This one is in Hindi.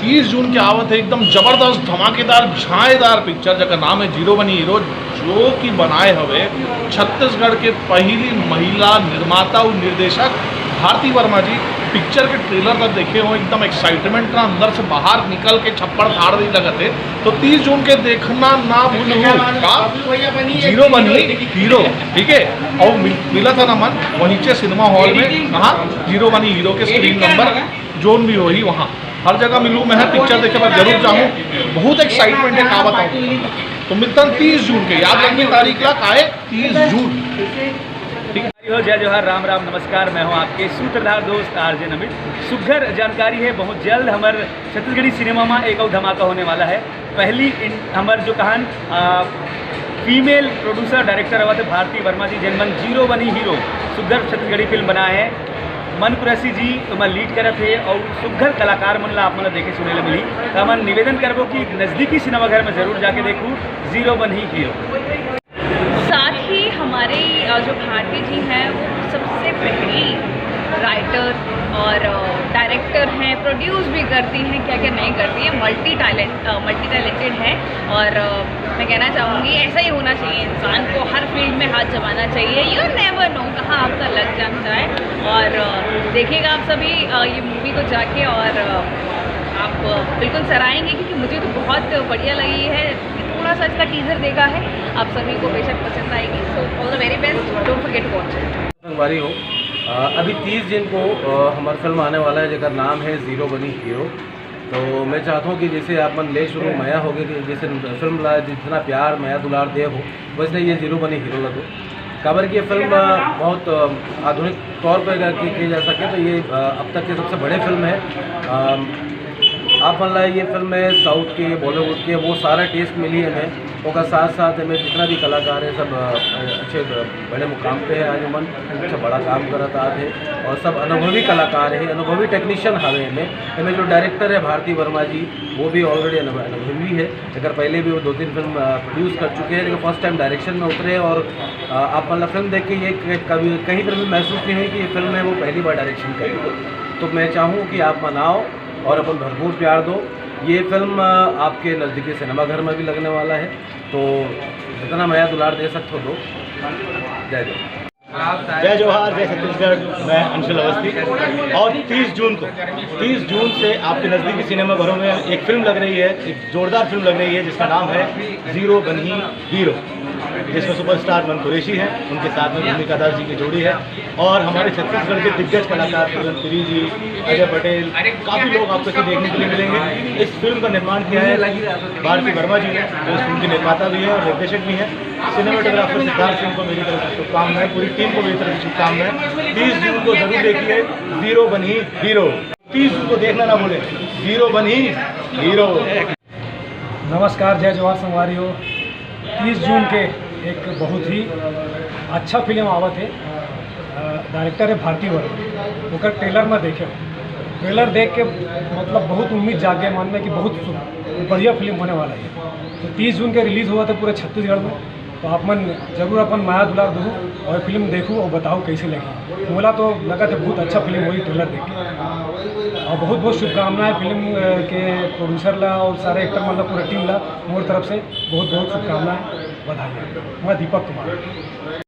30 जून की आवत है एकदम जबरदस्त धमाकेदार छाएदार पिक्चर जगह नाम है जीरो बनी हीरो, जो कि बनाए हुए छत्तीसगढ़ के पहली महिला निर्माता और निर्देशक भारती वर्मा जी। पिक्चर के ट्रेलर तक देखे हो एकदम एक्साइटमेंट ना अंदर से बाहर निकल के छप्पड़ फाड़ दी लगते। तो 30 जून के देखना ना भूलू का जीरो बनी हीरो, ठीक है। और मिला था ना मन वहीं से सिनेमा हॉल में, कहाँ जीरो बनी हीरो के स्क्रीन नंबर जोन भी वही वहाँ हर जगह मिलूँ मैं पिक्चर देखे मैं जरूर जाऊँ। बहुत एक्साइटमेंट है का बताऊँ। तो मिलता 30 जून के याद रखने तारीख ला आए 30 जून। जय जोहार, राम राम, नमस्कार। मैं हूं आपके सूत्रधार दोस्त आरजे नमित। सुघर जानकारी है, बहुत जल्द हमारे छत्तीसगढ़ी सिनेमा में एक और धमाका होने वाला है। पहली हमारे जो कहान फीमेल प्रोड्यूसर डायरेक्टर हुआ थे भारती वर्मा जी, जिनमन जीरो बनी हीरो सुघर छत्तीसगढ़ी फिल्म बनाए हैं। मन कुरैसी जी मैं लीड करे थे और सुघर कलाकार मन ला आप मतलब देखे सुने ला मिली। तो मैं निवेदन करबो कि नज़दीकी सिनेमाघर में ज़रूर जाके देखूँ जीरो बनी हीरो। साथ ही हमारे जो भारती जी हैं वो सबसे पहली राइटर और डायरेक्टर हैं, प्रोड्यूस भी करती हैं, क्या क्या नहीं करती हैं, मल्टी टैलेंटेड हैं। और मैं कहना चाहूँगी ऐसा ही होना चाहिए, इंसान को हर फील्ड में हाथ जमाना चाहिए। यू नेवर नो कहाँ आपका लग जाता है। और देखिएगा आप सभी ये मूवी को जाके और आप बिल्कुल सराहेंगे, क्योंकि मुझे तो बहुत बढ़िया लगी है। थोड़ा सा इसका टीजर देखा है, आप सभी को बेशक पसंद आएगी। So all the very best, don't forget to watch it. संगवारी हो, अभी 30 जून को हमारा फिल्म आने वाला है जिसका नाम है जीरो बनी हीरो। तो मैं चाहता हूँ कि जैसे आप मन ले शुरू माया हो गए कि जैसे फिल्म ला जितना प्यार माया दुलार दे हो, वैसे ये जीरो बनी हीरो लगो। खबर की ये फिल्म बहुत आधुनिक तौर पर की जा सके तो ये अब तक की सबसे बड़े फिल्म है। आप मन ला ये फिल्म है साउथ के बॉलीवुड के वो सारा टेस्ट मिली है हमें। और साथ साथ में जितना भी कलाकार है सब अच्छे बड़े मुकाम पे है। आज मन अच्छा बड़ा काम करता थे और सब अनुभवी कलाकार है, अनुभवी टेक्नीशियन हवे हमें जो डायरेक्टर है भारती वर्मा जी वो भी ऑलरेडी अनुभवी है। अगर पहले भी वो 2-3 फिल्म प्रोड्यूस कर चुके हैं, लेकिन फर्स्ट टाइम डायरेक्शन में उतरे। और आप मतलब फिल्म देख के ये कभी कहीं पर भी महसूस नहीं हुई कि ये फिल्म है वो पहली बार डायरेक्शन करेगी। तो मैं चाहूँ कि आप मनाओ और अपन भरपूर प्यार दो। ये फिल्म आपके नज़दीकी सिनेमाघर में भी लगने वाला है, तो जितना माया दुलार दे सकते हो दो। जय जय जय जोहार, जय छत्तीसगढ़। मैं अंशुल अवस्थी। और 30 जून से आपके नज़दीकी सिनेमाघरों में एक फिल्म लग रही है, एक जोरदार फिल्म लग रही है जिसका नाम है जीरो बनी हीरो, जिसमें सुपरस्टार मन कुरैशी हैं, उनके साथ में भूमिका दास जी की जोड़ी है। और हमारे छत्तीसगढ़ के दिग्गज कलाकार पुरी जी, अजय पटेल, काफ़ी लोग आपको इसे देखने के लिए मिलेंगे। इस फिल्म का निर्माण किया है भारती वर्मा जी ने, जो इस फिल्म के निर्माता भी हैं और निर्देशक भी हैं। सिनेमाटोग्राफर सिद्धार्थ सिंह को मेरी तरफ से शुभकामनाएं, पूरी टीम को मेरी तरफ से शुभकामनाएं। 30 जून को जरूर देखिए जीरो बनी हीरो। 30 जून को देखना ना भूलें, जीरो बनी हीरो। नमस्कार, जय जोहार संगवारी हो। 30 जून के एक बहुत ही अच्छा फिल्म आवत है। डायरेक्टर है भारती वर्मा। वो ट्रेलर में देखे, ट्रेलर देख के मतलब बहुत उम्मीद जागे मन में कि बहुत बढ़िया फिल्म होने वाला है। तो 30 जून के रिलीज़ हुआ था पूरे छत्तीसगढ़ में। तो आप मन जरूर अपन माया दुलार दो और फिल्म देखूँ और बताओ कैसी लगी। बोला तो लगा था बहुत अच्छा फिल्म हुई ट्रेलर देख के। और बहुत बहुत शुभकामनाएं फिल्म के प्रोड्यूसर ला और सारे एक्टर मतलब पूरी टीम ला मोर तरफ से बहुत बहुत शुभकामनाएं, बधाई। मैं दीपक कुमार।